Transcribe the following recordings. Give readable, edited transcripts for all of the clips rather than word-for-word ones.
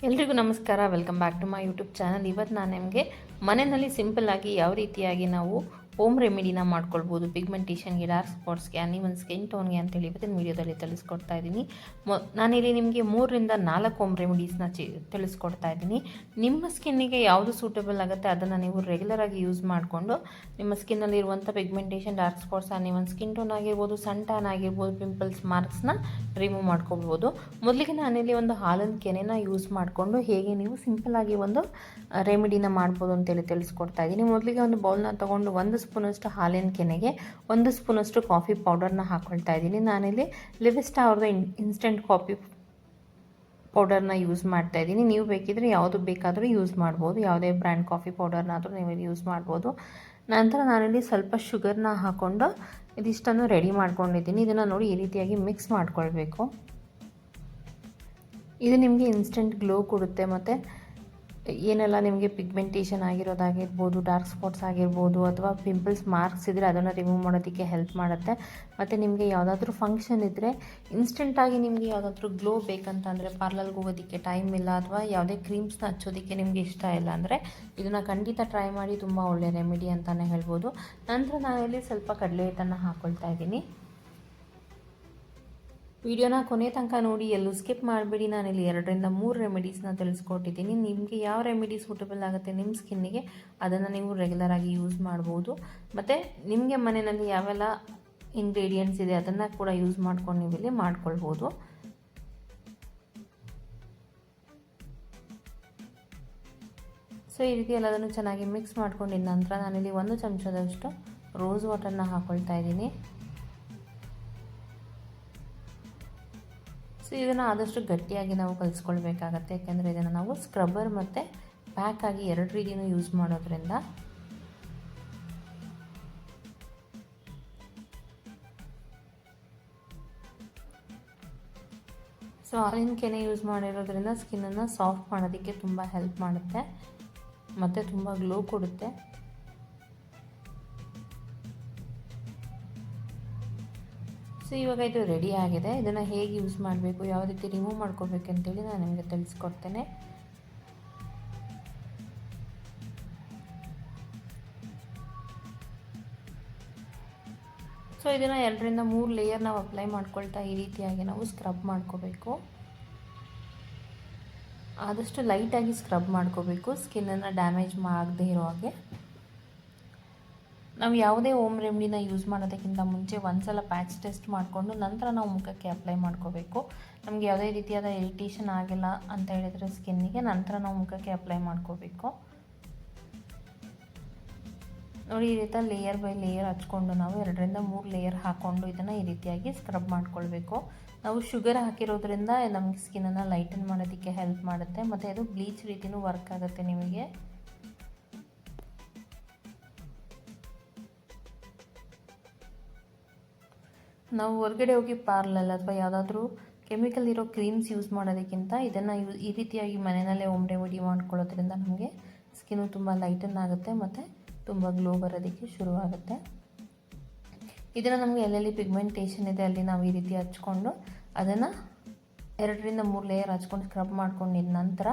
ಎಲ್ರಿಗೂ ನಮಸ್ಕಾರ. Welcome back to my YouTube channel. ಇವತ್ತು ನಾನು ನಿಮಗೆ ಮನೆಯಲ್ಲಿ ಸಿಂಪಲ್ಲಾಗಿ ಯಾವ ರೀತಿಯಾಗಿ ನಾವು ಹೋಮ್ ರೆಮಿಡಿನ ಮಾಡ್ಕೊಳ್ಬೋದು ಪಿಗ್ಮೆಂಟೇಷನ್ಗೆ, ಡಾರ್ಕ್ ಸ್ಪಾಟ್ಸ್ಗೆ, ಅನ್ಇವನ್ ಸ್ಕಿನ್ ಟೋನ್ಗೆ ಅಂತೇಳಿ ಇವತ್ತಿನ ವೀಡಿಯೋದಲ್ಲಿ ತಿಳಿಸ್ಕೊಡ್ತಾ ಇದ್ದೀನಿ. ನಾನಿಲ್ಲಿ ನಿಮಗೆ 3-4 ಹೋಮ್ ರೆಮಿಡೀಸ್ನ ತಿಳಿಸ್ಕೊಡ್ತಾ ಇದ್ದೀನಿ. ನಿಮ್ಮ ಸ್ಕಿನ್ನಿಗೆ ಯಾವುದು ಸೂಟಬಲ್ ಆಗುತ್ತೆ ಅದನ್ನು ನೀವು ರೆಗ್ಯುಲರಾಗಿ ಯೂಸ್ ಮಾಡಿಕೊಂಡು ನಿಮ್ಮ ಸ್ಕಿನ್ನಲ್ಲಿರುವಂಥ pigmentation, dark spots, uneven skin tone ಆಗಿರ್ಬೋದು, ಸನ್ ಟ್ಯಾನ್ ಆಗಿರ್ಬೋದು, ಪಿಂಪಲ್ಸ್, ಮಾರ್ಕ್ಸ್ನ ರಿಮೂವ್ ಮಾಡ್ಕೊಳ್ಬೋದು. ಮೊದಲಿಗೆ ನಾನಿಲ್ಲಿ ಒಂದು ಹಾಲಿನ ಕೆನೆನ ಯೂಸ್ ಮಾಡಿಕೊಂಡು ಹೇಗೆ ನೀವು ಸಿಂಪಲ್ಲಾಗಿ ಒಂದು ರೆಮಿಡಿನ ಮಾಡ್ಬೋದು ಅಂತೇಳಿ ತಿಳಿಸ್ಕೊಡ್ತಾ ಇದ್ದೀನಿ. ಮೊದಲಿಗೆ ಒಂದು ಬೌಲ್ನ ತೊಗೊಂಡು 1 ಸ್ಪೂನಷ್ಟು ಹಾಲಿನ ಕೆನೆಗೆ 1 ಸ್ಪೂನಷ್ಟು ಕಾಫಿ ಪೌಡರ್ನ ಹಾಕ್ಕೊಳ್ತಾ ಇದ್ದೀನಿ. ನಾನಿಲ್ಲಿ ಲಿವಿಸ್ಟಾ ಅವ್ರದ್ದು ಇನ್ಸ್ಟೆಂಟ್ ಕಾಫಿ ಪೌಡರ್ನ ಯೂಸ್ ಮಾಡ್ತಾ ಇದ್ದೀನಿ. ನೀವು ಬೇಕಿದ್ರೆ ಯಾವುದು ಬೇಕಾದರೂ ಯೂಸ್ ಮಾಡ್ಬೋದು, ಯಾವುದೇ ಬ್ರ್ಯಾಂಡ್ ಕಾಫಿ ಪೌಡರ್ನಾದರೂ ನೀವು ಯೂಸ್ ಮಾಡ್ಬೋದು. ನಂತರ ನಾನಿಲ್ಲಿ ಸ್ವಲ್ಪ ಶುಗರ್ನ ಹಾಕ್ಕೊಂಡು ಇದಿಷ್ಟನ್ನು ರೆಡಿ ಮಾಡ್ಕೊಂಡಿದ್ದೀನಿ. ಇದನ್ನು ನೋಡಿ ಈ ರೀತಿಯಾಗಿ ಮಿಕ್ಸ್ ಮಾಡ್ಕೊಳ್ಬೇಕು. ಇದು ನಿಮಗೆ ಇನ್ಸ್ಟೆಂಟ್ ಗ್ಲೋ ಕೊಡುತ್ತೆ ಮತ್ತು ಏನೆಲ್ಲ ನಿಮಗೆ ಪಿಗ್ಮೆಂಟೇಷನ್ ಆಗಿರೋದಾಗಿರ್ಬೋದು, ಡಾರ್ಕ್ ಸ್ಪಾಟ್ಸ್ ಆಗಿರ್ಬೋದು ಅಥವಾ ಪಿಂಪಲ್ಸ್ ಮಾರ್ಕ್ಸ್ ಇದ್ದರೆ ಅದನ್ನು ರಿಮೂವ್ ಮಾಡೋದಕ್ಕೆ ಹೆಲ್ಪ್ ಮಾಡುತ್ತೆ. ಮತ್ತು ನಿಮಗೆ ಯಾವುದಾದ್ರೂ ಫಂಕ್ಷನ್ ಇದ್ದರೆ ಇನ್ಸ್ಟೆಂಟಾಗಿ ನಿಮಗೆ ಯಾವುದಾದ್ರೂ ಗ್ಲೋ ಬೇಕಂತಂದರೆ, ಪಾರ್ಲರ್ಗೆ ಹೋಗೋದಕ್ಕೆ ಟೈಮ್ ಇಲ್ಲ ಅಥವಾ ಯಾವುದೇ ಕ್ರೀಮ್ಸ್ನ ಹಚ್ಚೋದಕ್ಕೆ ನಿಮಗೆ ಇಷ್ಟ ಇಲ್ಲ ಅಂದರೆ ಇದನ್ನು ಖಂಡಿತ ಟ್ರೈ ಮಾಡಿ. ತುಂಬ ಒಳ್ಳೆಯ ರೆಮಿಡಿ ಅಂತಲೇ ಹೇಳ್ಬೋದು. ನಂತರ ನಾನಿಲ್ಲಿ ಸ್ವಲ್ಪ ಕಡಲೆ ಹಿಟ್ಟನ್ನು ಹಾಕ್ಕೊಳ್ತಾ ಇದ್ದೀನಿ. ವಿಡಿಯೋನ ಕೊನೆ ತನಕ ನೋಡಿ, ಎಲ್ಲೂ ಸ್ಕಿಪ್ ಮಾಡಬೇಡಿ. ನಾನಿಲ್ಲಿ 2-3 ರೆಮಿಡೀಸ್ನ ತಿಳಿಸ್ಕೊಟ್ಟಿದ್ದೀನಿ. ನಿಮಗೆ ಯಾವ ರೆಮಿಡಿ ಸೂಟಬಲ್ ಆಗುತ್ತೆ ನಿಮ್ಮ ಸ್ಕಿನ್ನಿಗೆ ಅದನ್ನು ನೀವು ರೆಗ್ಯುಲರಾಗಿ ಯೂಸ್ ಮಾಡ್ಬೋದು. ಮತ್ತು ನಿಮಗೆ ಮನೆಯಲ್ಲಿ ಯಾವೆಲ್ಲ ಇಂಗ್ರೀಡಿಯೆಂಟ್ಸ್ ಇದೆ ಅದನ್ನು ಕೂಡ ಯೂಸ್ ಮಾಡ್ಕೊಂಡು ನೀವು ಇಲ್ಲಿ ಮಾಡ್ಕೊಳ್ಬೋದು. ಸೊ ಈ ರೀತಿ ಎಲ್ಲದನ್ನು ಚೆನ್ನಾಗಿ ಮಿಕ್ಸ್ ಮಾಡ್ಕೊಂಡಿದ್ದ ನಂತರ ನಾನಿಲ್ಲಿ 1 ಚಮಚದಷ್ಟು ರೋಸ್ ವಾಟರ್ನ ಹಾಕ್ಕೊಳ್ತಾ ಇದ್ದೀನಿ. ಸೊ ಇದನ್ನು ಆದಷ್ಟು ಗಟ್ಟಿಯಾಗಿ ನಾವು ಕಲಿಸ್ಕೊಳ್ಬೇಕಾಗತ್ತೆ, ಯಾಕೆಂದರೆ ಇದನ್ನು ನಾವು ಸ್ಕ್ರಬ್ಬರ್ ಮತ್ತು ಪ್ಯಾಕ್ ಆಗಿ 2 ರೀತಿಯೂ ಯೂಸ್ ಮಾಡೋದ್ರಿಂದ. ಸೊ ಹಾಲಿನ ಕೆನೆ ಯೂಸ್ ಮಾಡಿರೋದ್ರಿಂದ ಸ್ಕಿನ್ನನ್ನು ಸಾಫ್ಟ್ ಮಾಡೋದಕ್ಕೆ ತುಂಬ ಹೆಲ್ಪ್ ಮಾಡುತ್ತೆ ಮತ್ತು ತುಂಬ ಗ್ಲೋ ಕೊಡುತ್ತೆ. ಸೊ ಇವಾಗ ಇದು ರೆಡಿ ಆಗಿದೆ. ಇದನ್ನು ಹೇಗೆ ಯೂಸ್ ಮಾಡಬೇಕು, ಯಾವ ರೀತಿ ರಿಮೂವ್ ಮಾಡ್ಕೋಬೇಕು ಅಂತೇಳಿ ನಾನು ನಿಮಗೆ ತಿಳಿಸ್ಕೊಡ್ತೇನೆ. ಸೊ ಇದನ್ನು 2-3 ಲೇಯರ್ ನಾವು ಅಪ್ಲೈ ಮಾಡ್ಕೊಳ್ತಾ ಈ ರೀತಿಯಾಗಿ ನಾವು ಸ್ಕ್ರಬ್ ಮಾಡ್ಕೋಬೇಕು. ಆದಷ್ಟು ಲೈಟಾಗಿ ಸ್ಕ್ರಬ್ ಮಾಡ್ಕೋಬೇಕು, ಸ್ಕಿನ್ನನ್ನು ಡ್ಯಾಮೇಜ್ ಆಗದೆ ಇರೋ ಹಾಗೆ. ನಾವು ಯಾವುದೇ ಹೋಮ್ ರೆಮಿಡಿನ ಯೂಸ್ ಮಾಡೋದಕ್ಕಿಂತ ಮುಂಚೆ ಒಂದ್ಸಲ ಪ್ಯಾಚ್ ಟೆಸ್ಟ್ ಮಾಡಿಕೊಂಡು ನಂತರ ನಾವು ಮುಖಕ್ಕೆ ಅಪ್ಲೈ ಮಾಡ್ಕೋಬೇಕು. ನಮಗೆ ಯಾವುದೇ ರೀತಿಯಾದ ಇರಿಟೇಷನ್ ಆಗಿಲ್ಲ ಅಂತ ಹೇಳಿದರೆ ಸ್ಕಿನ್ನಿಗೆ, ನಂತರ ನಾವು ಮುಖಕ್ಕೆ ಅಪ್ಲೈ ಮಾಡ್ಕೋಬೇಕು. ನೋಡಿ ಈ ರೀತಿ ಲೇಯರ್ ಬೈ ಲೇಯರ್ ಹಚ್ಕೊಂಡು ನಾವು 2-3 ಲೇಯರ್ ಹಾಕ್ಕೊಂಡು ಇದನ್ನು ಈ ರೀತಿಯಾಗಿ ಸ್ಕ್ರಬ್ ಮಾಡ್ಕೊಳ್ಬೇಕು. ನಾವು ಶುಗರ್ ಹಾಕಿರೋದ್ರಿಂದ ನಮಗೆ ಸ್ಕಿನ್ನನ್ನು ಲೈಟನ್ ಮಾಡೋದಕ್ಕೆ ಹೆಲ್ಪ್ ಮಾಡುತ್ತೆ ಮತ್ತು ಅದು ಬ್ಲೀಚ್ ರೀತಿಯೂ ವರ್ಕ್ ಆಗುತ್ತೆ ನಿಮಗೆ. ನಾವು ಹೊರಗಡೆ ಹೋಗಿ ಪಾರ್ಲರ್ ಅಥವಾ ಯಾವುದಾದ್ರೂ ಕೆಮಿಕಲ್ ಇರೋ ಕ್ರೀಮ್ಸ್ ಯೂಸ್ ಮಾಡೋದಕ್ಕಿಂತ ಇದನ್ನು ಈ ರೀತಿಯಾಗಿ ಮನೆಯಲ್ಲೇ ಹೋಮ್ ರೆಮಿಡಿ ಮಾಡ್ಕೊಳ್ಳೋದ್ರಿಂದ ನಮಗೆ ಸ್ಕಿನ್ನು ತುಂಬ ಲೈಟನ್ ಆಗುತ್ತೆ ಮತ್ತು ತುಂಬ ಗ್ಲೋ ಬರೋದಕ್ಕೆ ಶುರುವಾಗುತ್ತೆ. ಇದನ್ನು ನಮಗೆ ಎಲ್ಲೆಲ್ಲಿ ಪಿಗ್ಮೆಂಟೇಷನ್ ಇದೆ ಅಲ್ಲಿ ನಾವು ಈ ರೀತಿ ಹಚ್ಕೊಂಡು ಅದನ್ನು 2-3 ಲೇಯರ್ ಹಚ್ಕೊಂಡು ಸ್ಕ್ರಬ್ ಮಾಡ್ಕೊಂಡಿದ್ದ ನಂತರ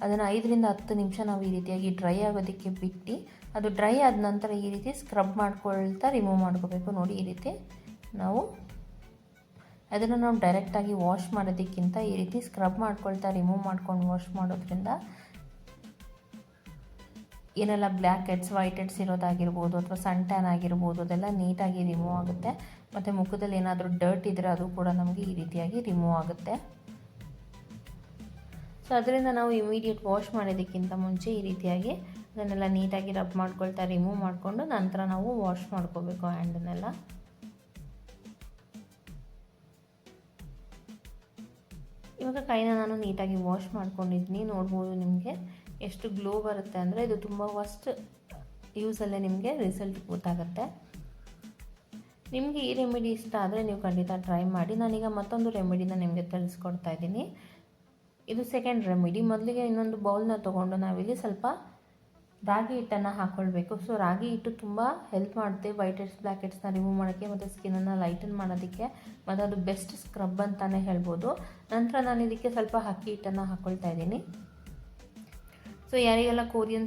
ಅದನ್ನು 5-10 ನಿಮಿಷ ನಾವು ಈ ರೀತಿಯಾಗಿ ಡ್ರೈ ಆಗೋದಕ್ಕೆ ಬಿಟ್ಟು, ಅದು ಡ್ರೈ ಆದ ನಂತರ ಈ ರೀತಿ ಸ್ಕ್ರಬ್ ಮಾಡ್ಕೊಳ್ತಾ ರಿಮೂವ್ ಮಾಡ್ಕೋಬೇಕು. ನೋಡಿ ಈ ರೀತಿ ಅದನ್ನು ನಾವು ಡೈರೆಕ್ಟಾಗಿ ವಾಶ್ ಮಾಡೋದಕ್ಕಿಂತ ಈ ರೀತಿ ಸ್ಕ್ರಬ್ ಮಾಡ್ಕೊಳ್ತಾ ರಿಮೂವ್ ಮಾಡ್ಕೊಂಡು ವಾಶ್ ಮಾಡೋದ್ರಿಂದ ಏನೆಲ್ಲ ಬ್ಲ್ಯಾಕ್ ಹೆಡ್ಸ್, ವೈಟ್ ಹೆಡ್ಸ್ ಇರೋದಾಗಿರ್ಬೋದು ಅಥವಾ ಸನ್ ಟ್ಯಾನ್ ಆಗಿರ್ಬೋದು ಅದೆಲ್ಲ ನೀಟಾಗಿ ರಿಮೂವ್ ಆಗುತ್ತೆ. ಮತ್ತು ಮುಖದಲ್ಲಿ ಏನಾದರೂ ಡರ್ಟ್ ಇದ್ದರೆ ಅದು ಕೂಡ ನಮಗೆ ಈ ರೀತಿಯಾಗಿ ರಿಮೂವ್ ಆಗುತ್ತೆ. ಸೊ ಅದರಿಂದ ನಾವು ಇಮಿಡಿಯೇಟ್ ವಾಶ್ ಮಾಡೋದಕ್ಕಿಂತ ಮುಂಚೆ ಈ ರೀತಿಯಾಗಿ ಅದನ್ನೆಲ್ಲ ನೀಟಾಗಿ ರಬ್ ಮಾಡ್ಕೊಳ್ತಾ ರಿಮೂವ್ ಮಾಡಿಕೊಂಡು ನಂತರ ನಾವು ವಾಶ್ ಮಾಡ್ಕೋಬೇಕು ಹ್ಯಾಂಡನ್ನೆಲ್ಲ. ಇವಾಗ ಕೈನ ನಾನು ನೀಟಾಗಿ ವಾಶ್ ಮಾಡ್ಕೊಂಡಿದ್ದೀನಿ. ನೋಡ್ಬೋದು ನಿಮಗೆ ಎಷ್ಟು ಗ್ಲೋ ಬರುತ್ತೆ ಅಂದರೆ ಇದು ತುಂಬ ಫಸ್ಟ್ ಯೂಸಲ್ಲೇ ನಿಮಗೆ ರಿಸಲ್ಟ್ ಗೊತ್ತಾಗುತ್ತೆ. ನಿಮಗೆ ಈ ರೆಮಿಡಿ ಇಷ್ಟ ಆದರೆ ನೀವು ಖಂಡಿತ ಟ್ರೈ ಮಾಡಿ. ನಾನೀಗ ಮತ್ತೊಂದು ರೆಮಿಡಿನ ನಿಮಗೆ ತಿಳಿಸ್ಕೊಡ್ತಾ ಇದ್ದೀನಿ. ಇದು ಸೆಕೆಂಡ್ ರೆಮಿಡಿ. ಮೊದಲಿಗೆ ಇನ್ನೊಂದು ಬೌಲ್ನ ತೊಗೊಂಡು ನಾವಿಲ್ಲಿ ಸ್ವಲ್ಪ ರಾಗಿ ಹಿಟ್ಟನ್ನು ಹಾಕ್ಕೊಳ್ಬೇಕು. ಸೊ ರಾಗಿ ಹಿಟ್ಟು ತುಂಬ ಹೆಲ್ಪ್ ಮಾಡುತ್ತೆ ವೈಟ್ ಹೆಡ್ಸ್, ಬ್ಲ್ಯಾಕ್ ಹೆಡ್ಸ್ನ ರಿಮೂವ್ ಮಾಡೋಕ್ಕೆ ಮತ್ತು ಸ್ಕಿನ್ನನ್ನು ಲೈಟನ್ ಮಾಡೋದಕ್ಕೆ, ಮತ್ತು ಅದು ಬೆಸ್ಟ್ ಸ್ಕ್ರಬ್ ಅಂತಲೇ ಹೇಳ್ಬೋದು. ನಂತರ ನಾನು ಇದಕ್ಕೆ ಸ್ವಲ್ಪ ಅಕ್ಕಿ ಹಿಟ್ಟನ್ನು ಹಾಕ್ಕೊಳ್ತಾ ಇದ್ದೀನಿ. ಸೊ ಯಾರಿಗೆಲ್ಲ ಕೊರಿಯನ್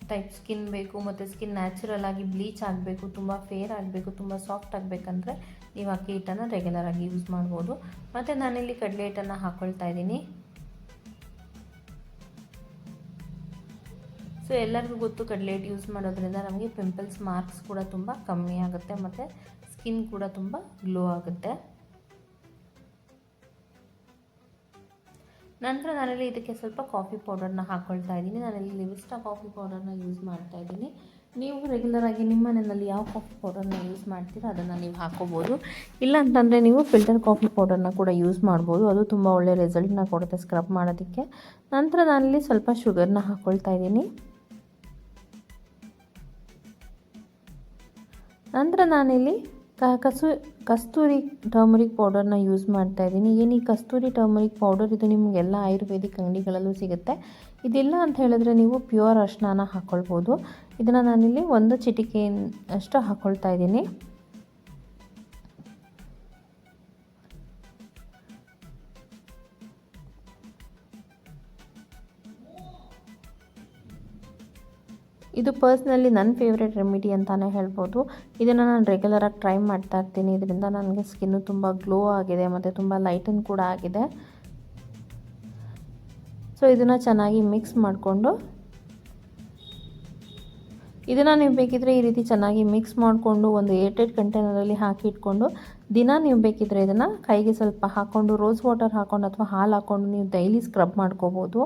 ಟೈಪ್ ಸ್ಕಿನ್ ಬೇಕು ಮತ್ತು ಸ್ಕಿನ್ ನ್ಯಾಚುರಲ್ ಆಗಿ ಬ್ಲೀಚ್ ಆಗಬೇಕು, ತುಂಬ ಫೇರ್ ಆಗಬೇಕು, ತುಂಬ ಸಾಫ್ಟ್ ಆಗಬೇಕಂದ್ರೆ ನೀವು ಅಕ್ಕಿ ಹಿಟ್ಟನ್ನು ರೆಗ್ಯುಲರ್ ಆಗಿ ಯೂಸ್ ಮಾಡ್ಬೋದು. ಮತ್ತು ನಾನಿಲ್ಲಿ ಕಡಲೆ ಹಿಟ್ಟನ್ನು ಹಾಕ್ಕೊಳ್ತಾ ಇದ್ದೀನಿ. ಸೊ ಎಲ್ಲರಿಗೂ ಗೊತ್ತು ಕಡಲೆ ಹಿಟ್ಟು ಯೂಸ್ ಮಾಡೋದ್ರಿಂದ ನಮಗೆ ಪಿಂಪಲ್ಸ್ ಮಾರ್ಕ್ಸ್ ಕೂಡ ತುಂಬ ಕಮ್ಮಿ ಆಗುತ್ತೆ ಮತ್ತು ಸ್ಕಿನ್ ಕೂಡ ತುಂಬ ಗ್ಲೋ ಆಗುತ್ತೆ. ನಂತರ ನಾನಿಲ್ಲಿ ಇದಕ್ಕೆ ಸ್ವಲ್ಪ ಕಾಫಿ ಪೌಡರ್ನ ಹಾಕ್ಕೊಳ್ತಾ ಇದ್ದೀನಿ. ನಾನಿಲ್ಲಿ ಲಿವಿಸ್ಟಾ ಕಾಫಿ ಪೌಡರ್ನ ಯೂಸ್ ಮಾಡ್ತಾ ಇದ್ದೀನಿ. ನೀವು ರೆಗ್ಯುಲರ್ ಆಗಿ ನಿಮ್ಮ ಮನೆಯಲ್ಲಿ ಯಾವ ಕಾಫಿ ಪೌಡರ್ನ ಯೂಸ್ ಮಾಡ್ತೀರೋ ಅದನ್ನು ನೀವು ಹಾಕ್ಕೋಬೋದು. ಇಲ್ಲ ಅಂತಂದರೆ ನೀವು ಫಿಲ್ಟರ್ ಕಾಫಿ ಪೌಡರ್ನ ಕೂಡ ಯೂಸ್ ಮಾಡ್ಬೋದು. ಅದು ತುಂಬ ಒಳ್ಳೆಯ ರಿಸಲ್ಟ್ನ ಕೊಡುತ್ತೆ ಸ್ಕ್ರಬ್ ಮಾಡೋದಕ್ಕೆ. ನಂತರ ನಾನಿಲ್ಲಿ ಸ್ವಲ್ಪ ಶುಗರ್ನ ಹಾಕ್ಕೊಳ್ತಾ ಇದ್ದೀನಿ. ನಂತರ ನಾನಿಲ್ಲಿ ಕಸ್ತೂರಿ ಟರ್ಮರಿಕ್ ಪೌಡರ್ನ ಯೂಸ್ ಮಾಡ್ತಾ ಇದ್ದೀನಿ. ಏನು ಈ ಕಸ್ತೂರಿ ಟರ್ಮರಿಕ್ ಪೌಡರ್ ಇದು ನಿಮಗೆಲ್ಲ ಆಯುರ್ವೇದಿಕ್ ಅಂಗಡಿಗಳಲ್ಲೂ ಸಿಗುತ್ತೆ. ಇದಿಲ್ಲ ಅಂತ ಹೇಳಿದ್ರೆ ನೀವು ಪ್ಯೂರ್ ಅರಿಶಿನ ಹಾಕ್ಕೊಳ್ಬೋದು. ಇದನ್ನು ನಾನಿಲ್ಲಿ 1 ಚಿಟಿಕೆ ಅಷ್ಟು ಹಾಕ್ಕೊಳ್ತಾ ಇದ್ದೀನಿ. ಇದು ಪರ್ಸ್ನಲಿ ನನ್ನ ಫೇವ್ರೆಟ್ ರೆಮಿಡಿ ಅಂತಲೇ ಹೇಳ್ಬೋದು. ಇದನ್ನು ನಾನು ರೆಗ್ಯುಲರಾಗಿ ಟ್ರೈ ಮಾಡ್ತಾ ಇರ್ತೀನಿ. ಇದರಿಂದ ನನಗೆ ಸ್ಕಿನ್ನು ತುಂಬ ಗ್ಲೋ ಆಗಿದೆ ಮತ್ತು ತುಂಬ ಲೈಟನ್ ಕೂಡ ಆಗಿದೆ. ಸೊ ಇದನ್ನು ಚೆನ್ನಾಗಿ ಮಿಕ್ಸ್ ಮಾಡಿಕೊಂಡು ಇದನ್ನು ನೀವು ಬೇಕಿದ್ದರೆ ಈ ರೀತಿ ಚೆನ್ನಾಗಿ ಮಿಕ್ಸ್ ಮಾಡಿಕೊಂಡು ಒಂದು ಏರ್ಟೈಟ್ ಕಂಟೈನರಲ್ಲಿ ಹಾಕಿ ಇಟ್ಕೊಂಡು ದಿನ ನೀವು ಬೇಕಿದ್ದರೆ ಇದನ್ನು ಕೈಗೆ ಸ್ವಲ್ಪ ಹಾಕ್ಕೊಂಡು ರೋಸ್ ವಾಟರ್ ಹಾಕ್ಕೊಂಡು ಅಥವಾ ಹಾಲು ಹಾಕ್ಕೊಂಡು ನೀವು ಡೈಲಿ ಸ್ಕ್ರಬ್ ಮಾಡ್ಕೋಬೋದು.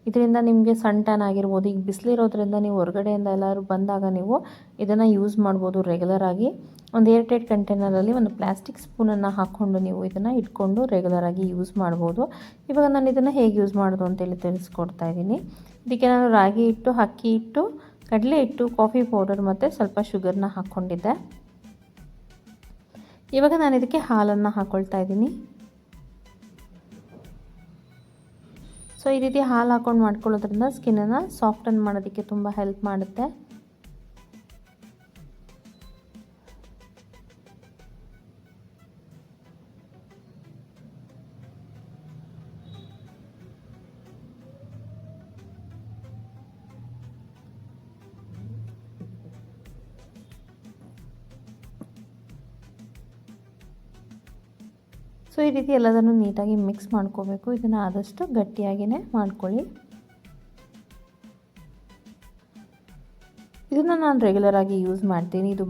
ಇದರಿಂದ ನಿಮಗೆ ಸನ್ ಟ್ಯಾನ್ ಆಗಿರ್ಬೋದು. ಈಗ ಬಿಸಿಲಿರೋದ್ರಿಂದ ನೀವು ಹೊರಗಡೆಯಿಂದ ಎಲ್ಲರೂ ಬಂದಾಗ ನೀವು ಇದನ್ನು ಯೂಸ್ ಮಾಡ್ಬೋದು ರೆಗ್ಯುಲರ್ ಆಗಿ. ಒಂದು ಏರ್ಟೈಟ್ ಕಂಟೈನರಲ್ಲಿ ಒಂದು ಪ್ಲಾಸ್ಟಿಕ್ ಸ್ಪೂನನ್ನು ಹಾಕ್ಕೊಂಡು ನೀವು ಇದನ್ನು ಇಟ್ಕೊಂಡು ರೆಗ್ಯುಲರ್ ಆಗಿ ಯೂಸ್ ಮಾಡ್ಬೋದು. ಇವಾಗ ನಾನು ಇದನ್ನು ಹೇಗೆ ಯೂಸ್ ಮಾಡೋದು ಅಂತೇಳಿ ತಿಳಿಸ್ಕೊಡ್ತಾ ಇದ್ದೀನಿ. ಇದಕ್ಕೆ ನಾನು ರಾಗಿ ಹಿಟ್ಟು, ಅಕ್ಕಿ ಹಿಟ್ಟು, ಕಡಲೆ ಹಿಟ್ಟು, ಕಾಫಿ ಪೌಡರ್ ಮತ್ತು ಸ್ವಲ್ಪ ಶುಗರ್ನ ಹಾಕ್ಕೊಂಡಿದ್ದೆ. ಇವಾಗ ನಾನು ಇದಕ್ಕೆ ಹಾಲನ್ನು ಹಾಕ್ಕೊಳ್ತಾ ಇದ್ದೀನಿ. ಸೊ ಈ ರೀತಿ ಹಾಲು ಹಾಕ್ಕೊಂಡು ಮಾಡ್ಕೊಳ್ಳೋದ್ರಿಂದ ಸ್ಕಿನ್ನನ್ನು ಸಾಫ್ಟನ್ ಮಾಡೋದಕ್ಕೆ ತುಂಬ ಹೆಲ್ಪ್ ಮಾಡುತ್ತೆ. ಸೊ ಈ ರೀತಿ ಎಲ್ಲದನ್ನು ನೀಟಾಗಿ ಮಿಕ್ಸ್ ಮಾಡ್ಕೋಬೇಕು. ಇದನ್ನು ಆದಷ್ಟು ಗಟ್ಟಿಯಾಗಿಯೇ ಮಾಡ್ಕೊಳ್ಳಿ. ಇದನ್ನು ನಾನು ರೆಗ್ಯುಲರಾಗಿ ಯೂಸ್ ಮಾಡ್ತೀನಿ. ಇದು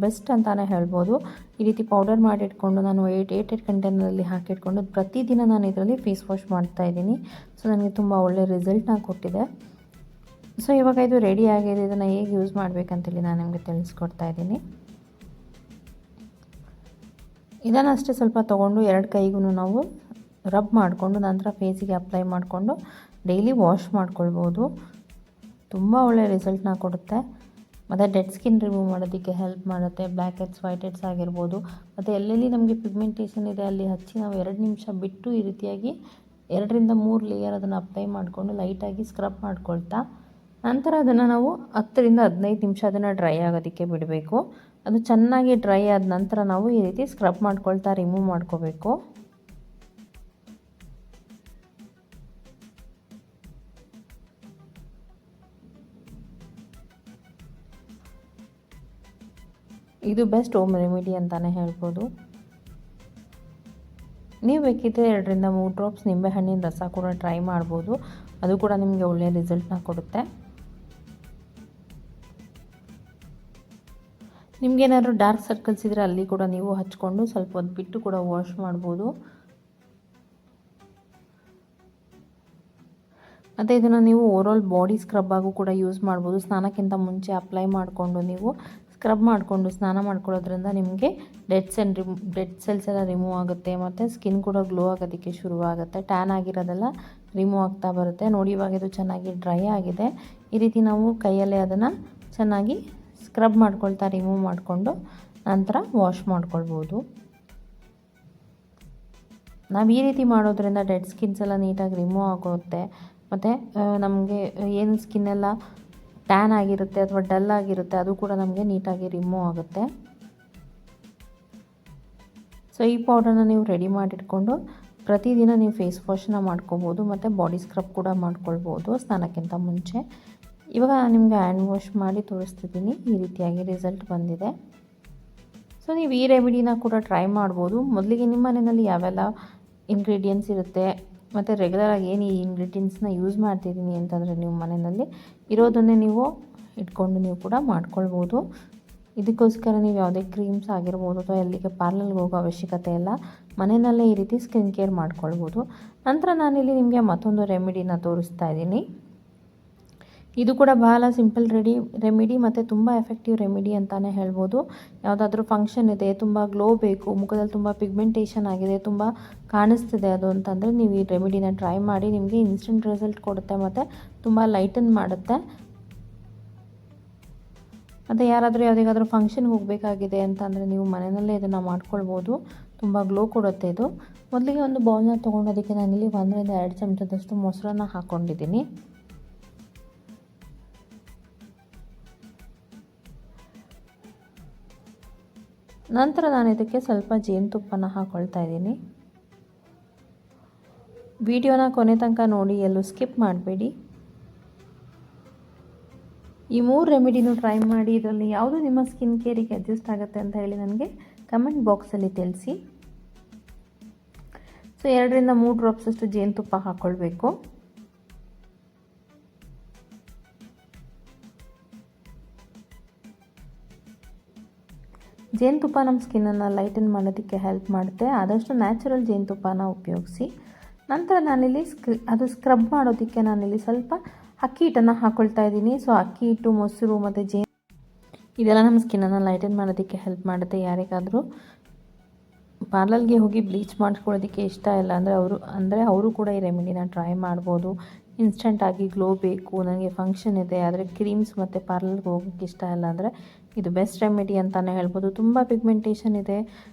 ಬೆಸ್ಟ್ ಅಂತಲೇ ಹೇಳ್ಬೋದು. ಈ ರೀತಿ ಪೌಡರ್ ಮಾಡಿಟ್ಕೊಂಡು ನಾನು ಏರ್ಟೈಟ್ ಕಂಟೈನರಲ್ಲಿ ಹಾಕಿಟ್ಕೊಂಡು ಪ್ರತಿದಿನ ನಾನು ಇದರಲ್ಲಿ ಫೇಸ್ ವಾಶ್ ಮಾಡ್ತಾಯಿದ್ದೀನಿ. ಸೊ ನನಗೆ ತುಂಬ ಒಳ್ಳೆಯ ರಿಸಲ್ಟ್ನ ಕೊಟ್ಟಿದೆ. ಸೊ ಇವಾಗ ಇದು ರೆಡಿ ಆಗಿದೆ. ಇದನ್ನು ಹೇಗೆ ಯೂಸ್ ಮಾಡಬೇಕಂತೇಳಿ ನಾನು ನಿಮಗೆ ತಿಳಿಸ್ಕೊಡ್ತಾ ಇದ್ದೀನಿ. ಇದನ್ನು ಅಷ್ಟೇ ಸ್ವಲ್ಪ ತೊಗೊಂಡು 2 ಕೈಗೂ ನಾವು ರಬ್ ಮಾಡಿಕೊಂಡು ನಂತರ ಫೇಸಿಗೆ ಅಪ್ಲೈ ಮಾಡಿಕೊಂಡು ಡೈಲಿ ವಾಶ್ ಮಾಡ್ಕೊಳ್ಬೋದು. ತುಂಬ ಒಳ್ಳೆಯ ರಿಸಲ್ಟ್ನ ಕೊಡುತ್ತೆ ಮತ್ತು ಡೆಡ್ ಸ್ಕಿನ್ ರಿಮೂವ್ ಮಾಡೋದಕ್ಕೆ ಹೆಲ್ಪ್ ಮಾಡುತ್ತೆ. ಬ್ಲ್ಯಾಕ್ ಹೆಡ್ಸ್, ವೈಟ್ ಹೆಡ್ಸ್ ಆಗಿರ್ಬೋದು ಮತ್ತು ಎಲ್ಲೆಲ್ಲಿ ನಮಗೆ ಪಿಗ್ಮೆಂಟೇಷನ್ ಇದೆ ಅಲ್ಲಿ ಹಚ್ಚಿ ನಾವು 2 ನಿಮಿಷ ಬಿಟ್ಟು ಈ ರೀತಿಯಾಗಿ 2 ರಿಂದ 3 ಲೇಯರ್ ಅದನ್ನು ಅಪ್ಲೈ ಮಾಡಿಕೊಂಡು ಲೈಟಾಗಿ ಸ್ಕ್ರಬ್ ಮಾಡ್ಕೊಳ್ತಾ ನಂತರ ಅದನ್ನು ನಾವು 10 ರಿಂದ 15 ನಿಮಿಷ ಅದನ್ನು ಡ್ರೈ ಆಗೋದಕ್ಕೆ ಬಿಡಬೇಕು. ಅದು ಚೆನ್ನಾಗಿ ಡ್ರೈ ಆದ ನಂತರ ನಾವು ಈ ರೀತಿ ಸ್ಕ್ರಬ್ ಮಾಡ್ಕೊಳ್ತಾ ರಿಮೂವ್ ಮಾಡ್ಕೋಬೇಕು. ಇದು ಬೆಸ್ಟ್ ಹೋಮ್ ರೆಮಿಡಿ ಅಂತಲೇ ಹೇಳ್ಬೋದು. ನೀವು ಬೇಕಿದ್ದರೆ 2 ರಿಂದ 3 ಡ್ರಾಪ್ಸ್ ನಿಂಬೆಹಣ್ಣಿನ ರಸ ಕೂಡ ಟ್ರೈ ಮಾಡ್ಬೋದು. ಅದು ಕೂಡ ನಿಮಗೆ ಒಳ್ಳೆಯ ರಿಸಲ್ಟ್ನ ಕೊಡುತ್ತೆ. ನಿಮಗೇನಾದ್ರು ಡಾರ್ಕ್ ಸರ್ಕಲ್ಸ್ ಇದ್ದರೆ ಅಲ್ಲಿ ಕೂಡ ನೀವು ಹಚ್ಕೊಂಡು ಸ್ವಲ್ಪ ಹೊತ್ತು ಬಿಟ್ಟು ಕೂಡ ವಾಶ್ ಮಾಡ್ಬೋದು. ಮತ್ತು ಇದನ್ನು ನೀವು ಓವರಾಲ್ ಬಾಡಿ ಸ್ಕ್ರಬ್ ಆಗು ಕೂಡ ಯೂಸ್ ಮಾಡ್ಬೋದು. ಸ್ನಾನಕ್ಕಿಂತ ಮುಂಚೆ ಅಪ್ಲೈ ಮಾಡಿಕೊಂಡು ನೀವು ಸ್ಕ್ರಬ್ ಮಾಡಿಕೊಂಡು ಸ್ನಾನ ಮಾಡ್ಕೊಳ್ಳೋದ್ರಿಂದ ನಿಮಗೆ ಡೆಡ್ ಸೆಲ್ಸ್ ಎಲ್ಲ ರಿಮೂವ್ ಆಗುತ್ತೆ ಮತ್ತು ಸ್ಕಿನ್ ಕೂಡ ಗ್ಲೋ ಆಗೋದಕ್ಕೆ ಶುರುವಾಗುತ್ತೆ. ಟ್ಯಾನ್ ಆಗಿರೋದೆಲ್ಲ ರಿಮೂವ್ ಆಗ್ತಾ ಬರುತ್ತೆ. ನೋಡಿ ಇವಾಗ ಇದು ಚೆನ್ನಾಗಿ ಡ್ರೈ ಆಗಿದೆ. ಈ ರೀತಿ ನಾವು ಕೈಯಲ್ಲೇ ಅದನ್ನು ಚೆನ್ನಾಗಿ ಸ್ಕ್ರಬ್ ಮಾಡ್ಕೊಳ್ತಾ ರಿಮೂವ್ ಮಾಡಿಕೊಂಡು ನಂತರ ವಾಶ್ ಮಾಡ್ಕೊಳ್ಬೋದು. ನಾವು ಈ ರೀತಿ ಮಾಡೋದ್ರಿಂದ ಡೆಡ್ ಸ್ಕಿನ್ಸ್ ಎಲ್ಲ ನೀಟಾಗಿ ರಿಮೂವ್ ಆಗುತ್ತೆ ಮತ್ತು ನಮಗೆ ಏನು ಸ್ಕಿನ್ನೆಲ್ಲ ಟ್ಯಾನ್ ಆಗಿರುತ್ತೆ ಅಥವಾ ಡಲ್ ಆಗಿರುತ್ತೆ ಅದು ಕೂಡ ನಮಗೆ ನೀಟಾಗಿ ರಿಮೂವ್ ಆಗುತ್ತೆ. ಸೊ ಈ ಪೌಡರ್ನ ನೀವು ರೆಡಿ ಮಾಡಿಟ್ಕೊಂಡು ಪ್ರತಿದಿನ ನೀವು ಫೇಸ್ ವಾಶನ್ನ ಮಾಡ್ಕೋಬೋದು ಮತ್ತು ಬಾಡಿ ಸ್ಕ್ರಬ್ ಕೂಡ ಮಾಡ್ಕೊಳ್ಬೋದು ಸ್ನಾನಕ್ಕಿಂತ ಮುಂಚೆ. ಇವಾಗ ನಾನು ನಿಮಗೆ ಹ್ಯಾಂಡ್ ವಾಶ್ ಮಾಡಿ ತೋರಿಸ್ತಿದ್ದೀನಿ. ಈ ರೀತಿಯಾಗಿ ರಿಸಲ್ಟ್ ಬಂದಿದೆ. ಸೊ ನೀವು ಈ ರೆಮಿಡಿನ ಕೂಡ ಟ್ರೈ ಮಾಡ್ಬೋದು. ಮೊದಲಿಗೆ ನಿಮ್ಮ ಮನೆಯಲ್ಲಿ ಯಾವೆಲ್ಲ ಇಂಗ್ರೀಡಿಯೆಂಟ್ಸ್ ಇರುತ್ತೆ ಮತ್ತು ರೆಗ್ಯುಲರಾಗಿ ಏನು ಈ ಇಂಗ್ರೀಡಿಯೆಂಟ್ಸ್ನ ಯೂಸ್ ಮಾಡ್ತಿದ್ದೀನಿ ಅಂತಂದರೆ ನೀವು ಮನೆಯಲ್ಲಿ ಇರೋದನ್ನೇ ನೀವು ಇಟ್ಕೊಂಡು ನೀವು ಕೂಡ ಮಾಡ್ಕೊಳ್ಬೋದು. ಇದಕ್ಕೋಸ್ಕರ ನೀವು ಯಾವುದೇ ಕ್ರೀಮ್ಸ್ ಆಗಿರ್ಬೋದು ಅಥವಾ ಎಲ್ಲಿಗೆ ಪಾರ್ಲರ್ಗೆ ಹೋಗೋ ಅವಶ್ಯಕತೆ ಇಲ್ಲ. ಮನೆಯಲ್ಲೇ ಈ ರೀತಿ ಸ್ಕಿನ್ ಕೇರ್ ಮಾಡ್ಕೊಳ್ಬೋದು. ನಂತರ ನಾನಿಲ್ಲಿ ನಿಮಗೆ ಮತ್ತೊಂದು ರೆಮಿಡಿನ ತೋರಿಸ್ತಾ ಇದ್ದೀನಿ. ಇದು ಕೂಡ ಬಹಳ ಸಿಂಪಲ್ ರೆಮಿಡಿ ಮತ್ತು ತುಂಬ ಎಫೆಕ್ಟಿವ್ ರೆಮಿಡಿ ಅಂತಲೇ ಹೇಳ್ಬೋದು. ಯಾವುದಾದ್ರೂ ಫಂಕ್ಷನ್ ಇದೆ, ತುಂಬ ಗ್ಲೋ ಬೇಕು, ಮುಖದಲ್ಲಿ ತುಂಬ ಪಿಗ್ಮೆಂಟೇಷನ್ ಆಗಿದೆ, ತುಂಬ ಕಾಣಿಸ್ತಿದೆ ಅದು ಅಂತಂದರೆ ನೀವು ಈ ರೆಮಿಡಿನ ಟ್ರೈ ಮಾಡಿ. ನಿಮಗೆ ಇನ್ಸ್ಟೆಂಟ್ ರಿಸಲ್ಟ್ ಕೊಡುತ್ತೆ ಮತ್ತು ತುಂಬ ಲೈಟನ್ ಮಾಡುತ್ತೆ. ಮತ್ತು ಯಾವುದಾದ್ರೂ ಫಂಕ್ಷನ್ಗೆ ಹೋಗಬೇಕಾಗಿದೆ ಅಂತಂದರೆ ನೀವು ಮನೆಯಲ್ಲೇ ಇದನ್ನು ಮಾಡ್ಕೊಳ್ಬೋದು. ತುಂಬ ಗ್ಲೋ ಕೊಡುತ್ತೆ ಇದು. ಮೊದಲಿಗೆ ಒಂದು ಬೌಲ್ನ ತೊಗೊಂಡೋದಕ್ಕೆ ನಾನಿಲ್ಲಿ 1 ರಿಂದ 2 ಚಮಚದಷ್ಟು ಮೊಸರನ್ನ ಹಾಕ್ಕೊಂಡಿದ್ದೀನಿ. ನಂತರ ನಾನು ಇದಕ್ಕೆ ಸ್ವಲ್ಪ ಜೇನುತುಪ್ಪನ ಹಾಕ್ಕೊಳ್ತಾ ಇದ್ದೀನಿ. ವಿಡಿಯೋನ ಕೊನೆ ತನಕ ನೋಡಿ, ಎಲ್ಲೂ ಸ್ಕಿಪ್ ಮಾಡಬೇಡಿ. ಈ 3 ರೆಮಿಡಿನೂ ಟ್ರೈ ಮಾಡಿ. ಇದರಲ್ಲಿ ಯಾವುದು ನಿಮ್ಮ ಸ್ಕಿನ್ ಕೇರಿಗೆ ಅಡ್ಜಸ್ಟ್ ಆಗುತ್ತೆ ಅಂತ ಹೇಳಿ ನನಗೆ ಕಮೆಂಟ್ ಬಾಕ್ಸಲ್ಲಿ ತಿಳಿಸಿ. ಸೊ 2 ರಿಂದ 3 ಡ್ರಾಪ್ಸಷ್ಟು ಜೇನುತುಪ್ಪ ಹಾಕ್ಕೊಳ್ಬೇಕು. ಜೇನುತುಪ್ಪ ನಮ್ಮ ಸ್ಕಿನ್ನನ್ನು ಲೈಟನ್ ಮಾಡೋದಕ್ಕೆ ಹೆಲ್ಪ್ ಮಾಡುತ್ತೆ. ಆದಷ್ಟು ನ್ಯಾಚುರಲ್ ಜೇನುತುಪ್ಪನ ಉಪಯೋಗಿಸಿ. ನಂತರ ನಾನಿಲ್ಲಿ ಅದು ಸ್ಕ್ರಬ್ ಮಾಡೋದಕ್ಕೆ ನಾನಿಲ್ಲಿ ಸ್ವಲ್ಪ ಅಕ್ಕಿ ಹಿಟ್ಟನ್ನು ಹಾಕ್ಕೊಳ್ತಾ ಇದ್ದೀನಿ. ಸೊ ಅಕ್ಕಿ ಹಿಟ್ಟು, ಮೊಸರು ಮತ್ತು ಇದೆಲ್ಲ ನಮ್ಮ ಸ್ಕಿನ್ನನ್ನು ಲೈಟನ್ ಮಾಡೋದಕ್ಕೆ ಹೆಲ್ಪ್ ಮಾಡುತ್ತೆ. ಯಾರಿಗಾದರೂ ಪಾರ್ಲರ್ಗೆ ಹೋಗಿ ಬ್ಲೀಚ್ ಮಾಡಿಸ್ಕೊಳ್ಳೋದಕ್ಕೆ ಇಷ್ಟ ಇಲ್ಲ ಅಂದರೆ ಅವರು ಕೂಡ ಈ ರೆಮಿಡಿನ ಟ್ರೈ ಮಾಡ್ಬೋದು. ಇನ್ಸ್ಟೆಂಟಾಗಿ ಗ್ಲೋ ಬೇಕು, ನನಗೆ ಫಂಕ್ಷನ್ ಇದೆ ಆದರೆ ಕ್ರೀಮ್ಸ್ ಮತ್ತು ಪಾರ್ಲರ್ಗೆ ಹೋಗೋಕ್ಕೆ ಇಷ್ಟ ಇಲ್ಲ ಅಂದರೆ ಇದು ಬೆಸ್ಟ್ ರೆಮಿಡಿ ಅಂತಲೇ ಹೇಳ್ಬೋದು. ತುಂಬ ಪಿಗ್ಮೆಂಟೇಷನ್ ಇದೆ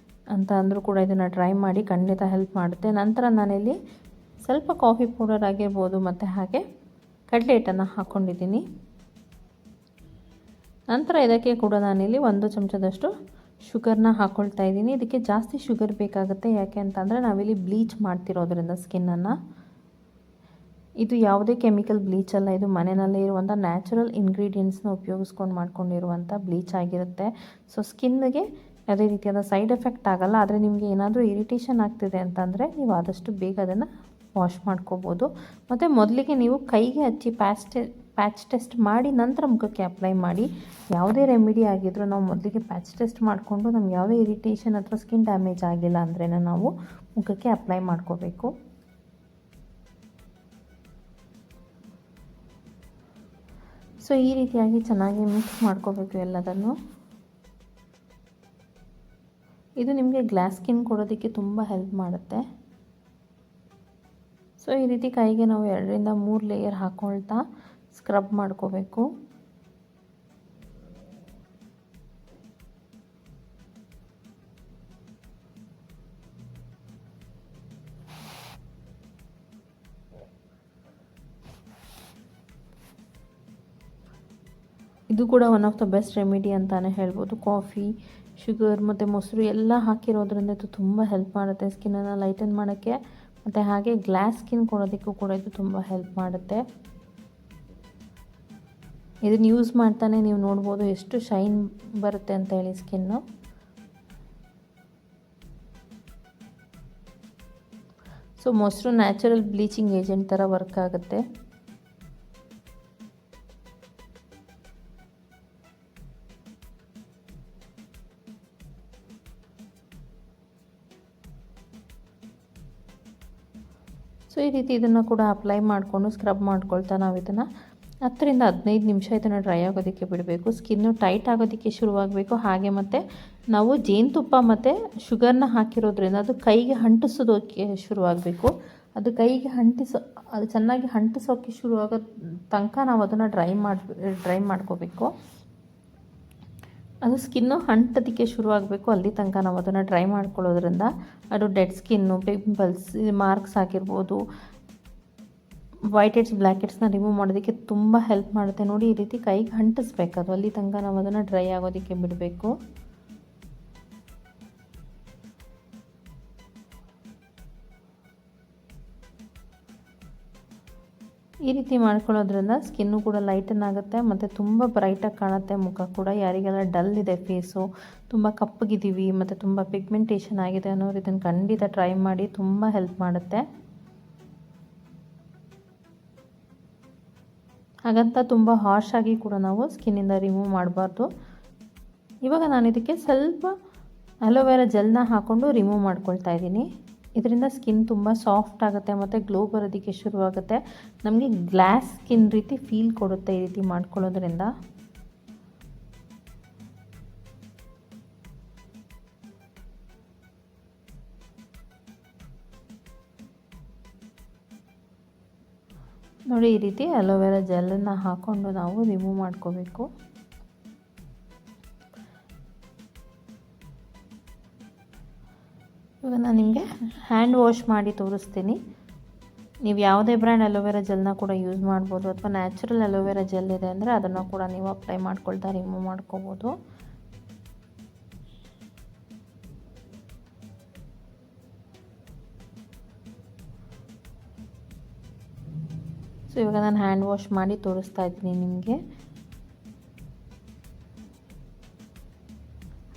ಅಂತ ಅಂದರೂ ಕೂಡ ಇದನ್ನು ಟ್ರೈ ಮಾಡಿ, ಖಂಡಿತ ಹೆಲ್ಪ್ ಮಾಡುತ್ತೆ. ನಂತರ ನಾನಿಲ್ಲಿ ಸ್ವಲ್ಪ ಕಾಫಿ ಪೌಡರ್ ಆಗಿರ್ಬೋದು ಮತ್ತು ಹಾಗೆ ಕಡಲೆ ಹಿಟ್ಟನ್ನು ಹಾಕ್ಕೊಂಡಿದ್ದೀನಿ. ನಂತರ ಇದಕ್ಕೆ ಕೂಡ ನಾನಿಲ್ಲಿ 1 ಚಮಚದಷ್ಟು ಶುಗರ್ನ ಹಾಕ್ಕೊಳ್ತಾ ಇದ್ದೀನಿ. ಇದಕ್ಕೆ ಜಾಸ್ತಿ ಶುಗರ್ ಬೇಕಾಗುತ್ತೆ. ಯಾಕೆ ಅಂತಂದರೆ ನಾವಿಲ್ಲಿ ಬ್ಲೀಚ್ ಮಾಡ್ತಿರೋದ್ರಿಂದ ಸ್ಕಿನ್ನನ್ನು. ಇದು ಯಾವುದೇ ಕೆಮಿಕಲ್ ಬ್ಲೀಚ್ ಅಲ್ಲ, ಇದು ಮನೆಯಲ್ಲೇ ಇರುವಂಥ ನ್ಯಾಚುರಲ್ ಇಂಗ್ರೀಡಿಯೆಂಟ್ಸ್ನ ಉಪಯೋಗಿಸ್ಕೊಂಡು ಮಾಡ್ಕೊಂಡಿರುವಂಥ ಬ್ಲೀಚ್ ಆಗಿರುತ್ತೆ. ಸೊ ಸ್ಕಿನ್ನಿಗೆ ಯಾವುದೇ ರೀತಿಯಾದ ಸೈಡ್ ಎಫೆಕ್ಟ್ ಆಗಲ್ಲ. ಆದರೆ ನಿಮಗೆ ಏನಾದರೂ ಇರಿಟೇಷನ್ ಆಗ್ತಿದೆ ಅಂತಂದರೆ ನೀವು ಆದಷ್ಟು ಬೇಗ ಅದನ್ನು ವಾಶ್ ಮಾಡ್ಕೋಬೋದು. ಮತ್ತು ಮೊದಲಿಗೆ ನೀವು ಕೈಗೆ ಹಚ್ಚಿ ಪ್ಯಾಚ್ ಟೆಸ್ಟ್ ಮಾಡಿ ನಂತರ ಮುಖಕ್ಕೆ ಅಪ್ಲೈ ಮಾಡಿ. ಯಾವುದೇ ರೆಮಿಡಿ ಆಗಿದ್ರೂ ನಾವು ಮೊದಲಿಗೆ ಪ್ಯಾಚ್ ಟೆಸ್ಟ್ ಮಾಡಿಕೊಂಡು ನಮ್ಗೆ ಯಾವುದೇ ಇರಿಟೇಷನ್ ಅಥವಾ ಸ್ಕಿನ್ ಡ್ಯಾಮೇಜ್ ಆಗಿಲ್ಲ ಅಂದ್ರೇ ನಾವು ಮುಖಕ್ಕೆ ಅಪ್ಲೈ ಮಾಡ್ಕೋಬೇಕು. ಸೊ ಈ ರೀತಿಯಾಗಿ ಚೆನ್ನಾಗಿ ಮಿಕ್ಸ್ ಮಾಡ್ಕೋಬೇಕು ಎಲ್ಲದನ್ನು. ಇದು ನಿಮಗೆ ಗ್ಲಾಸ್ ಸ್ಕಿನ್ ಕೊಡೋದಕ್ಕೆ ತುಂಬ ಹೆಲ್ಪ್ ಮಾಡುತ್ತೆ. ಸೊ ಈ ರೀತಿ ಕೈಗೆ ನಾವು 2 ರಿಂದ 3 ಲೇಯರ್ ಹಾಕ್ಕೊಳ್ತಾ ಸ್ಕ್ರಬ್ ಮಾಡ್ಕೋಬೇಕು. ಇದು ಕೂಡ one of the best remedy ಅಂತಲೇ ಹೇಳ್ಬೋದು. ಕಾಫಿ, ಶುಗರ್ ಮತ್ತು ಮೊಸರು ಎಲ್ಲ ಹಾಕಿರೋದ್ರಿಂದ ಇದು ತುಂಬ ಹೆಲ್ಪ್ ಮಾಡುತ್ತೆ ಸ್ಕಿನ್ನನ್ನು ಲೈಟನ್ ಮಾಡೋಕ್ಕೆ. ಮತ್ತು ಹಾಗೆ ಗ್ಲಾಸ್ ಸ್ಕಿನ್ ಕೊಡೋದಕ್ಕೂ ಕೂಡ ಇದು ತುಂಬ ಹೆಲ್ಪ್ ಮಾಡುತ್ತೆ. ಇದನ್ನು ಯೂಸ್ ಮಾಡ್ತಾನೆ ನೀವು ನೋಡ್ಬೋದು ಎಷ್ಟು ಶೈನ್ ಬರುತ್ತೆ ಅಂತ ಹೇಳಿ ಸ್ಕಿನ್ನು. ಸೊ ಮೊಸರು ನ್ಯಾಚುರಲ್ ಬ್ಲೀಚಿಂಗ್ ಏಜೆಂಟ್ ಥರ ವರ್ಕ್ ಆಗುತ್ತೆ. ಸೊ ಈ ರೀತಿ ಇದನ್ನು ಕೂಡ ಅಪ್ಲೈ ಮಾಡಿಕೊಂಡು ಸ್ಕ್ರಬ್ ಮಾಡ್ಕೊಳ್ತಾ ನಾವು ಇದನ್ನು 10 ರಿಂದ 15 ನಿಮಿಷ ಇದನ್ನು ಡ್ರೈ ಆಗೋದಕ್ಕೆ ಬಿಡಬೇಕು. ಸ್ಕಿನ್ನು ಟೈಟ್ ಆಗೋದಕ್ಕೆ ಶುರುವಾಗಬೇಕು. ಹಾಗೆ ಮತ್ತು ನಾವು ಜೇನುತುಪ್ಪ ಮತ್ತು ಶುಗರ್ನ ಹಾಕಿರೋದ್ರಿಂದ ಅದು ಕೈಗೆ ಅಂಟಿಸೋದಕ್ಕೆ ಶುರುವಾಗಬೇಕು. ಅದು ಕೈಗೆ ಅದು ಚೆನ್ನಾಗಿ ಅಂಟಿಸೋಕ್ಕೆ ಶುರುವಾಗೋ ತನಕ ನಾವು ಅದನ್ನು ಡ್ರೈ ಮಾಡ್ಕೋಬೇಕು. ಅದು ಸ್ಕಿನ್ನು ಅಂಟೋದಕ್ಕೆ ಶುರುವಾಗಬೇಕು. ಅಲ್ಲಿ ತನಕ ನಾವು ಅದನ್ನು ಡ್ರೈ ಮಾಡ್ಕೊಳ್ಳೋದ್ರಿಂದ ಅದು ಡೆಡ್ ಸ್ಕಿನ್ನು, ಪಿಂಪಲ್ಸ್, ಮಾರ್ಕ್ಸ್ ಆಗಿರ್ಬೋದು, ವೈಟ್ ಹೆಡ್ಸ್, ಬ್ಲ್ಯಾಕ್ ಹೆಡ್ಸ್ನ ರಿಮೂವ್ ಮಾಡೋದಕ್ಕೆ ತುಂಬ ಹೆಲ್ಪ್ ಮಾಡುತ್ತೆ. ನೋಡಿ ಈ ರೀತಿ ಕೈಗೆ ಅಂಟಿಸ್ಬೇಕು. ಅದು ಅಲ್ಲಿ ತನಕ ನಾವು ಅದನ್ನು ಡ್ರೈ ಆಗೋದಕ್ಕೆ ಬಿಡಬೇಕು. ಈ ರೀತಿ ಮಾಡ್ಕೊಳ್ಳೋದ್ರಿಂದ ಸ್ಕಿನ್ನು ಕೂಡ ಲೈಟನ್ ಆಗುತ್ತೆ ಮತ್ತು ತುಂಬ ಬ್ರೈಟಾಗಿ ಕಾಣುತ್ತೆ ಮುಖ ಕೂಡ. ಯಾರಿಗೆಲ್ಲ ಡಲ್ ಇದೆ ಫೇಸು, ತುಂಬ ಕಪ್ಪಗಿದ್ದೀವಿ ಮತ್ತು ತುಂಬ ಪಿಗ್ಮೆಂಟೇಷನ್ ಆಗಿದೆ ಅನ್ನೋರು ಇದನ್ನು ಖಂಡಿತ ಟ್ರೈ ಮಾಡಿ, ತುಂಬ ಹೆಲ್ಪ್ ಮಾಡುತ್ತೆ. ಹಾಗಂತ ತುಂಬ ಹಾರ್ಶ್ ಆಗಿ ಕೂಡ ನಾವು ಸ್ಕಿನ್ನಿಂದ ರಿಮೂವ್ ಮಾಡಬಾರ್ದು. ಇವಾಗ ನಾನು ಇದಕ್ಕೆ ಸ್ವಲ್ಪ ಅಲೋವೆರಾ ಜೆಲ್ನ ಹಾಕ್ಕೊಂಡು ರಿಮೂವ್ ಮಾಡ್ಕೊಳ್ತಾ ಇದ್ದೀನಿ. ಇದರಿಂದ ಸ್ಕಿನ್ ತುಂಬ ಸಾಫ್ಟ್ ಆಗುತ್ತೆ ಮತ್ತು ಗ್ಲೋ ಬರೋದಕ್ಕೆ ಶುರುವಾಗುತ್ತೆ. ನಮಗೆ ಗ್ಲಾಸ್ ಸ್ಕಿನ್ ರೀತಿ ಫೀಲ್ ಕೊಡುತ್ತೆ ಈ ರೀತಿ ಮಾಡ್ಕೊಳ್ಳೋದ್ರಿಂದ. ನೋಡಿ, ಈ ರೀತಿ ಅಲೋವೆರಾ ಜೆಲ್ಲನ್ನು ಹಾಕ್ಕೊಂಡು ನಾವು ರಿಮೂವ್ ಮಾಡ್ಕೋಬೇಕು. ಇವಾಗ ನಾನು ನಿಮಗೆ ಹ್ಯಾಂಡ್ ವಾಶ್ ಮಾಡಿ ತೋರಿಸ್ತೀನಿ. ನೀವು ಯಾವುದೇ ಬ್ರ್ಯಾಂಡ್ ಅಲೋವೆರಾ ಜೆಲ್ನ ಕೂಡ ಯೂಸ್ ಮಾಡ್ಬೋದು, ಅಥವಾ ನ್ಯಾಚುರಲ್ ಅಲೋವೆರಾ ಜೆಲ್ ಇದೆ ಅಂದರೆ ಅದನ್ನು ಕೂಡ ನೀವು ಅಪ್ಲೈ ಮಾಡ್ಕೊಳ್ತಾ ರಿಮೂವ್ ಮಾಡ್ಕೋಬೋದು. ಸೊ ಇವಾಗ ನಾನು ಹ್ಯಾಂಡ್ ವಾಶ್ ಮಾಡಿ ತೋರಿಸ್ತಾ ಇದ್ದೀನಿ ನಿಮಗೆ.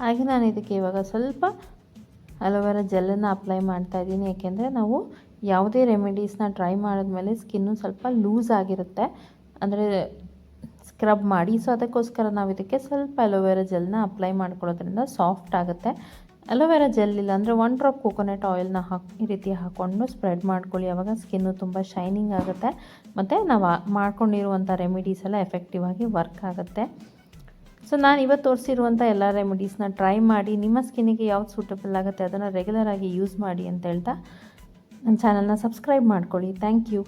ಹಾಗೆ ನಾನು ಇದಕ್ಕೆ ಇವಾಗ ಸ್ವಲ್ಪ ಅಲೋವೆರಾ ಜೆಲ್ಲನ್ನು ಅಪ್ಲೈ ಮಾಡ್ತಾ ಇದ್ದೀನಿ. ಏಕೆಂದರೆ ನಾವು ಯಾವುದೇ ರೆಮಿಡೀಸ್ನ ಟ್ರೈ ಮಾಡಿದ್ಮೇಲೆ ಸ್ಕಿನ್ನು ಸ್ವಲ್ಪ ಲೂಸ್ ಆಗಿರುತ್ತೆ, ಅಂದರೆ ಸ್ಕ್ರಬ್ ಮಾಡಿ. ಸೊ ಅದಕ್ಕೋಸ್ಕರ ನಾವು ಇದಕ್ಕೆ ಸ್ವಲ್ಪ ಅಲೋವೆರಾ ಜೆಲ್ನ ಅಪ್ಲೈ ಮಾಡ್ಕೊಳ್ಳೋದ್ರಿಂದ ಸಾಫ್ಟ್ ಆಗುತ್ತೆ. ಅಲೋವೆರಾ ಜೆಲ್ ಇಲ್ಲ ಅಂದರೆ 1 ಡ್ರಾಪ್ ಕೋಕೋನಟ್ ಆಯಿಲ್ನ ಈ ರೀತಿ ಹಾಕ್ಕೊಂಡು ಸ್ಪ್ರೆಡ್ ಮಾಡ್ಕೊಳ್ಳಿ. ಆವಾಗ ಸ್ಕಿನ್ನು ತುಂಬ ಶೈನಿಂಗ್ ಆಗುತ್ತೆ ಮತ್ತು ನಾವು ಮಾಡ್ಕೊಂಡಿರುವಂಥ ರೆಮಿಡೀಸ್ ಎಲ್ಲ ಎಫೆಕ್ಟಿವ್ ಆಗಿ ವರ್ಕ್ ಆಗುತ್ತೆ. ಸೊ ನಾನು ಇವತ್ತು ತೋರಿಸಿರುವಂಥ ಎಲ್ಲ ರೆಮಿಡೀಸ್ನ ಟ್ರೈ ಮಾಡಿ ನಿಮ್ಮ ಸ್ಕಿನ್ನಿಗೆ ಯಾವ್ದು ಸೂಟಬಲ್ ಆಗುತ್ತೆ ಅದನ್ನು ರೆಗ್ಯುಲರಾಗಿ ಯೂಸ್ ಮಾಡಿ ಅಂತ ಹೇಳ್ತಾ ನನ್ನ ಚಾನಲ್ನ ಸಬ್ಸ್ಕ್ರೈಬ್ ಮಾಡ್ಕೊಳ್ಳಿ. Thank you.